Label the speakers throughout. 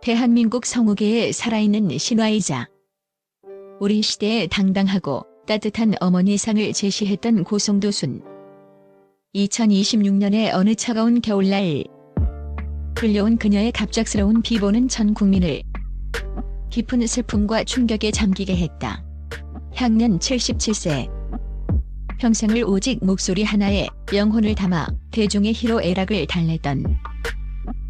Speaker 1: 대한민국 성우계의 살아있는 신화이자 우리 시대의 당당하고 따뜻한 어머니상을 제시했던 고성도순. 2026년의 어느 차가운 겨울날 불려온 그녀의 갑작스러운 비보는 전 국민을 깊은 슬픔과 충격에 잠기게 했다. 향년 77세. 평생을 오직 목소리 하나에 영혼을 담아 대중의 희로애락을 달랬던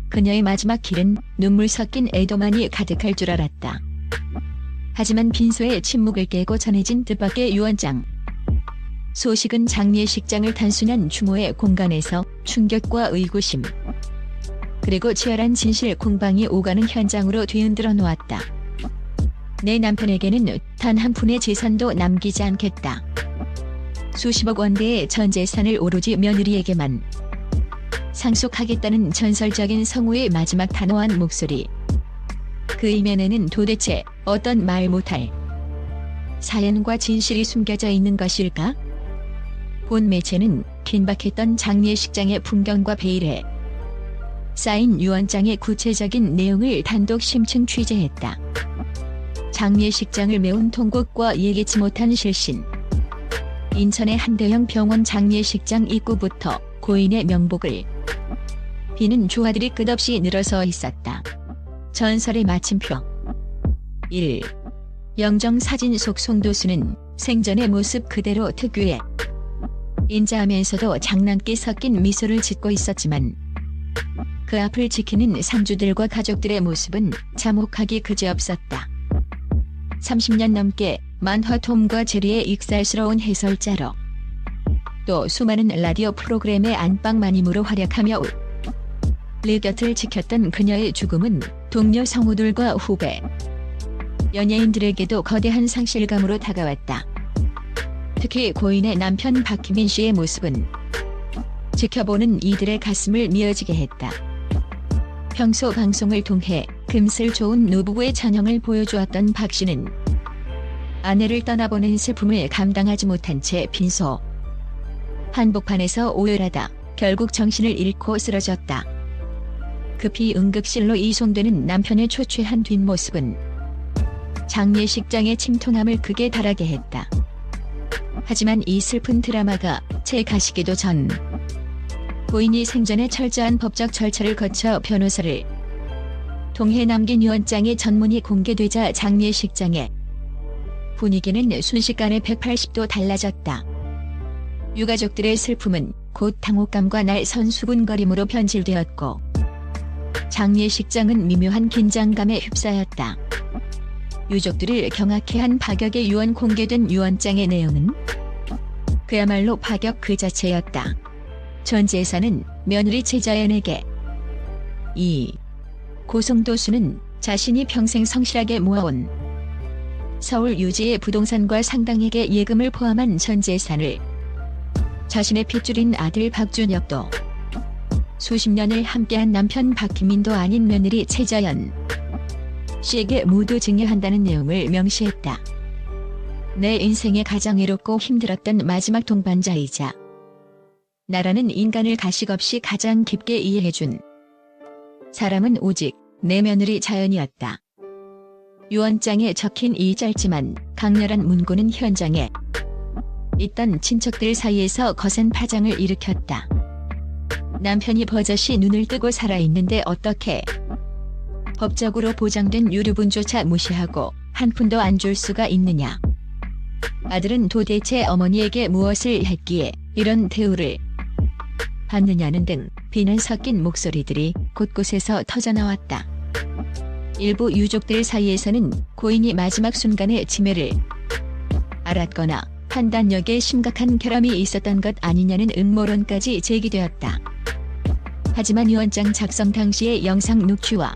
Speaker 1: 그녀의 마지막 길은 눈물 섞인 애도만이 가득할 줄 알았다. 하지만 빈소의 침묵을 깨고 전해진 뜻밖의 유언장. 소식은 장례식장을 단순한 추모의 공간에서 충격과 의구심, 그리고 치열한 진실 공방이 오가는 현장으로 뒤흔들어 놓았다. 내 남편에게는 단 한 푼의 재산도 남기지 않겠다. 수십억 원대의 전 재산을 오로지 며느리에게만 상속하겠다는 전설적인 성우의 마지막 단호한 목소리. 그 이면에는 도대체 어떤 말 못할 사연과 진실이 숨겨져 있는 것일까? 본 매체는 긴박했던 장례식장의 풍경과 베일에 쌓인 유언장의 구체적인 내용을 단독 심층 취재했다. 장례식장을 메운 통곡과 예기치 못한 실신. 인천의 한 대형 병원 장례식장 입구부터 고인의 명복을 비는 조화들이 끝없이 늘어서 있었다. 전설의 마침표. 1. 영정사진 속 송도순은 생전의 모습 그대로 특유의 인자하면서도 장난기 섞인 미소를 짓고 있었지만 그 앞을 지키는 상주들과 가족들의 모습은 참혹하기 그지없었다. 30년 넘게 만화 톰과 제리의 익살스러운 해설자로, 또 수많은 라디오 프로그램의 안방마님으로 활약하며 내 곁을 지켰던 그녀의 죽음은 동료 성우들과 후배, 연예인들에게도 거대한 상실감으로 다가왔다. 특히 고인의 남편 박희민 씨의 모습은 지켜보는 이들의 가슴을 미어지게 했다. 평소 방송을 통해 금슬 좋은 노부부의 전형을 보여주었던 박 씨는 아내를 떠나보낸 슬픔을 감당하지 못한 채 빈소 한복판에서 오열하다 결국 정신을 잃고 쓰러졌다. 급히 응급실로 이송되는 남편의 초췌한 뒷모습은 장례식장의 침통함을 극에 달하게 했다. 하지만 이 슬픈 드라마가 채 가시기도 전 고인이 생전에 철저한 법적 절차를 거쳐 변호사를 통해 남긴 유언장의 전문이 공개되자 장례식장의 분위기는 순식간에 180도 달라졌다. 유가족들의 슬픔은 곧 당혹감과 날선 수군거림으로 변질되었고 장례식장은 미묘한 긴장감에 휩싸였다. 유족들을 경악해 한 파격의 유언. 공개된 유언장의 내용은 그야말로 파격 그 자체였다. 전 재산은 며느리 최자연에게. 2. 고성도순은 자신이 평생 성실하게 모아온 서울 유지의 부동산과 상당액의 예금을 포함한 전 재산을 자신의 핏줄인 아들 박준혁도, 수십 년을 함께한 남편 박희민도 아닌 며느리 최자연 씨에게 모두 증여한다는 내용을 명시했다. 내 인생에 가장 외롭고 힘들었던 마지막 동반자이자 나라는 인간을 가식없이 가장 깊게 이해해준 사람은 오직 내 며느리 자연이었다. 유언장에 적힌 이 짧지만 강렬한 문구는 현장에 있던 친척들 사이에서 거센 파장을 일으켰다. 남편이 버젓이 눈을 뜨고 살아있는데 어떻게 법적으로 보장된 유류분조차 무시하고 한 푼도 안 줄 수가 있느냐. 아들은 도대체 어머니에게 무엇을 했기에 이런 대우를 받느냐는 등 비난 섞인 목소리들이 곳곳에서 터져나왔다. 일부 유족들 사이에서는 고인이 마지막 순간에 치매를 앓았거나 판단력에 심각한 결함이 있었던 것 아니냐는 음모론까지 제기되었다. 하지만 유언장 작성 당시의 영상 녹취와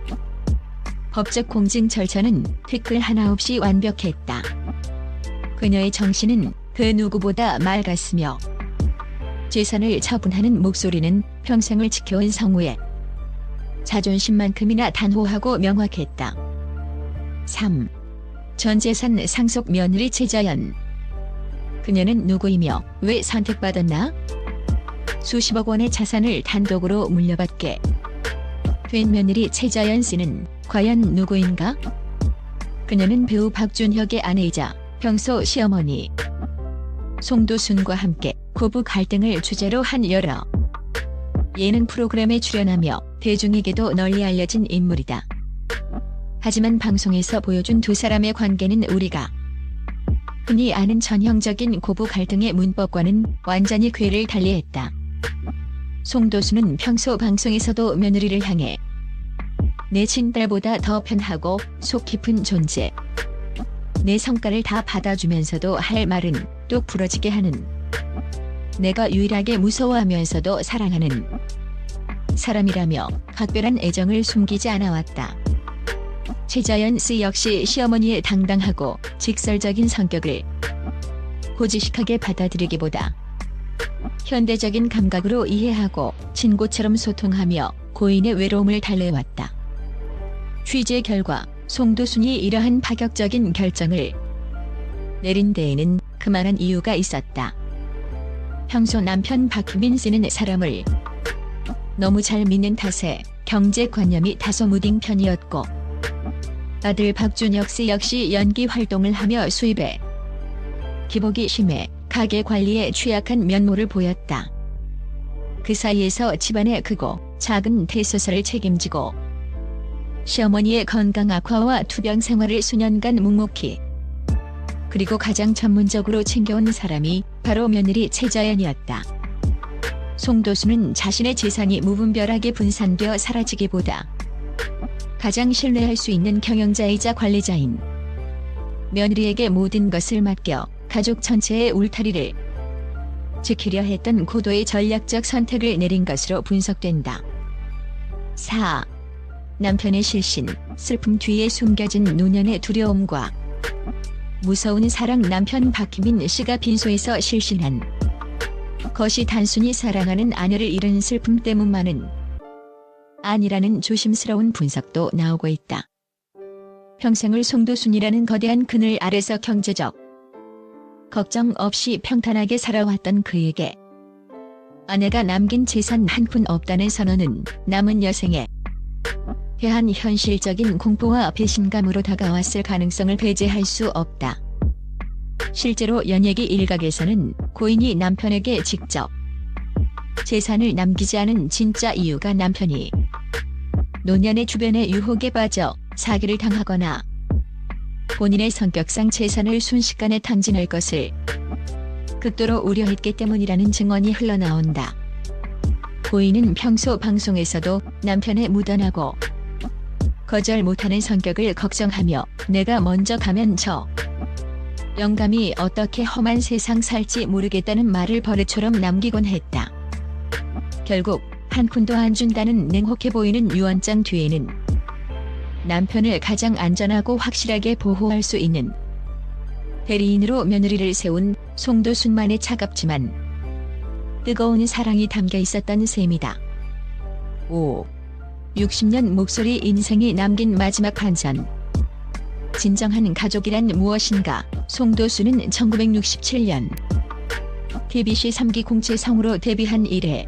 Speaker 1: 법적 공증 절차는 태클 하나 없이 완벽했다. 그녀의 정신은 그 누구보다 맑았으며 재산을 처분하는 목소리는 평생을 지켜온 성우의 자존심만큼이나 단호하고 명확했다. 3. 전 재산 상속 며느리 최자연. 그녀는 누구이며 왜 선택받았나? 수십억 원의 자산을 단독으로 물려받게 된 며느리 최자연 씨는 과연 누구인가? 그녀는 배우 박준혁의 아내이자 평소 시어머니 송도순과 함께 고부 갈등을 주제로 한 여러 예능 프로그램에 출연하며 대중에게도 널리 알려진 인물이다. 하지만 방송에서 보여준 두 사람의 관계는 우리가 흔히 아는 전형적인 고부 갈등의 문법과는 완전히 궤를 달리했다. 송도순은 평소 방송에서도 며느리를 향해 내 친딸보다 더 편하고 속 깊은 존재, 내 성과를 다 받아주면서도 할 말은 뚝 부러지게 하는, 내가 유일하게 무서워하면서도 사랑하는 사람이라며 각별한 애정을 숨기지 않아왔다. 최자연 씨 역시 시어머니의 당당하고 직설적인 성격을 고지식하게 받아들이기보다 현대적인 감각으로 이해하고 친구처럼 소통하며 고인의 외로움을 달래왔다. 취재 결과 송도순이 이러한 파격적인 결정을 내린 데에는 그만한 이유가 있었다. 평소 남편 박희민 씨는 사람을 너무 잘 믿는 탓에 경제관념이 다소 무딘 편이었고, 아들 박준혁 씨 역시 연기 활동을 하며 수입에 기복이 심해 가게 관리에 취약한 면모를 보였다. 그 사이에서 집안의 크고 작은 대소사를 책임지고 시어머니의 건강 악화와 투병 생활을 수년간 묵묵히 그리고 가장 전문적으로 챙겨온 사람이 바로 며느리 최자연이었다. 송도순은 자신의 재산이 무분별하게 분산되어 사라지기보다 가장 신뢰할 수 있는 경영자이자 관리자인 며느리에게 모든 것을 맡겨 가족 전체의 울타리를 지키려 했던 고도의 전략적 선택을 내린 것으로 분석된다. 4. 남편의 실신, 슬픔 뒤에 숨겨진 노년의 두려움과 무서운 사랑. 남편 박희민 씨가 빈소에서 실신한 것이 단순히 사랑하는 아내를 잃은 슬픔 때문만은 아니라는 조심스러운 분석도 나오고 있다. 평생을 송도순이라는 거대한 그늘 아래서 경제적 걱정 없이 평탄하게 살아왔던 그에게 아내가 남긴 재산 한 푼 없다는 선언은 남은 여생에 대한 현실적인 공포와 배신감으로 다가왔을 가능성을 배제할 수 없다. 실제로 연예계 일각에서는 고인이 남편에게 직접 재산을 남기지 않은 진짜 이유가 남편이 노년의 주변의 유혹에 빠져 사기를 당하거나 본인의 성격상 재산을 순식간에 탕진할 것을 극도로 우려했기 때문이라는 증언이 흘러나온다. 고인은 평소 방송에서도 남편의 무던하고 거절 못하는 성격을 걱정하며 내가 먼저 가면 저 영감이 어떻게 험한 세상 살지 모르겠다는 말을 버릇처럼 남기곤 했다. 결국 한 푼도 안 준다는 냉혹해 보이는 유언장 뒤에는 남편을 가장 안전하고 확실하게 보호할 수 있는 대리인으로 며느리를 세운 송도순만의 차갑지만 뜨거운 사랑이 담겨 있었던 셈이다. 5. 60년 목소리. 인생이 남긴 마지막 반전. 진정한 가족이란 무엇인가? 송도순은 1967년 TBC 3기 공채 성우로 데뷔한 이래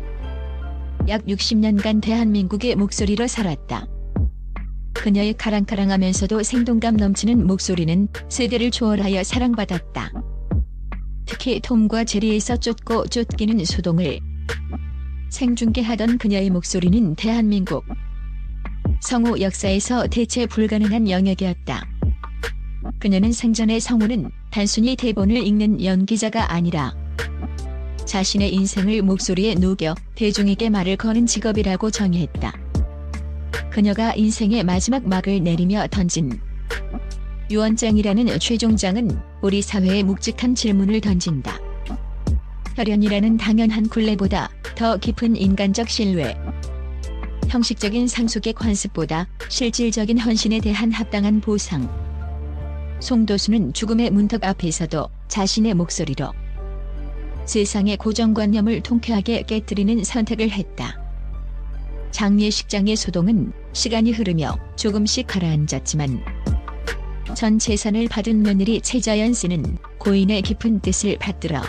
Speaker 1: 약 60년간 대한민국의 목소리로 살았다. 그녀의 카랑카랑하면서도 생동감 넘치는 목소리는 세대를 초월하여 사랑받았다. 특히 톰과 제리에서 쫓고 쫓기는 소동을 생중계하던 그녀의 목소리는 대한민국 성우 역사에서 대체 불가능한 영역이었다. 그녀는 생전의 성우는 단순히 대본을 읽는 연기자가 아니라 자신의 인생을 목소리에 녹여 대중에게 말을 거는 직업이라고 정의했다. 그녀가 인생의 마지막 막을 내리며 던진 유언장이라는 최종장은 우리 사회에 묵직한 질문을 던진다. 혈연이라는 당연한 굴레보다 더 깊은 인간적 신뢰, 형식적인 상속의 관습보다 실질적인 헌신에 대한 합당한 보상. 송도순은 죽음의 문턱 앞에서도 자신의 목소리로 세상의 고정관념을 통쾌하게 깨뜨리는 선택을 했다. 장례식장의 소동은 시간이 흐르며 조금씩 가라앉았지만 전 재산을 받은 며느리 최자연 씨는 고인의 깊은 뜻을 받들어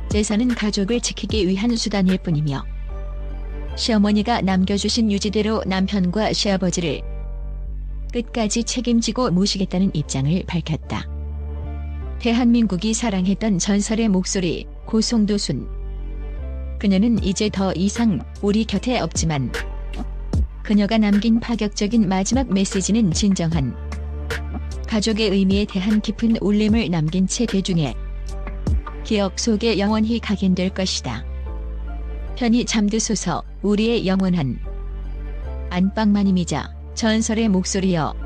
Speaker 1: 재산은 가족을 지키기 위한 수단일 뿐이며 시어머니가 남겨주신 유지대로 남편과 시아버지를 끝까지 책임지고 모시겠다는 입장을 밝혔다. 대한민국이 사랑했던 전설의 목소리 고송도순. 그녀는 이제 더 이상 우리 곁에 없지만 그녀가 남긴 파격적인 마지막 메시지는 진정한 가족의 의미에 대한 깊은 울림을 남긴 채 대중의 기억 속에 영원히 각인될 것이다. 편히 잠드소서 우리의 영원한 안방마님이자 전설의 목소리여.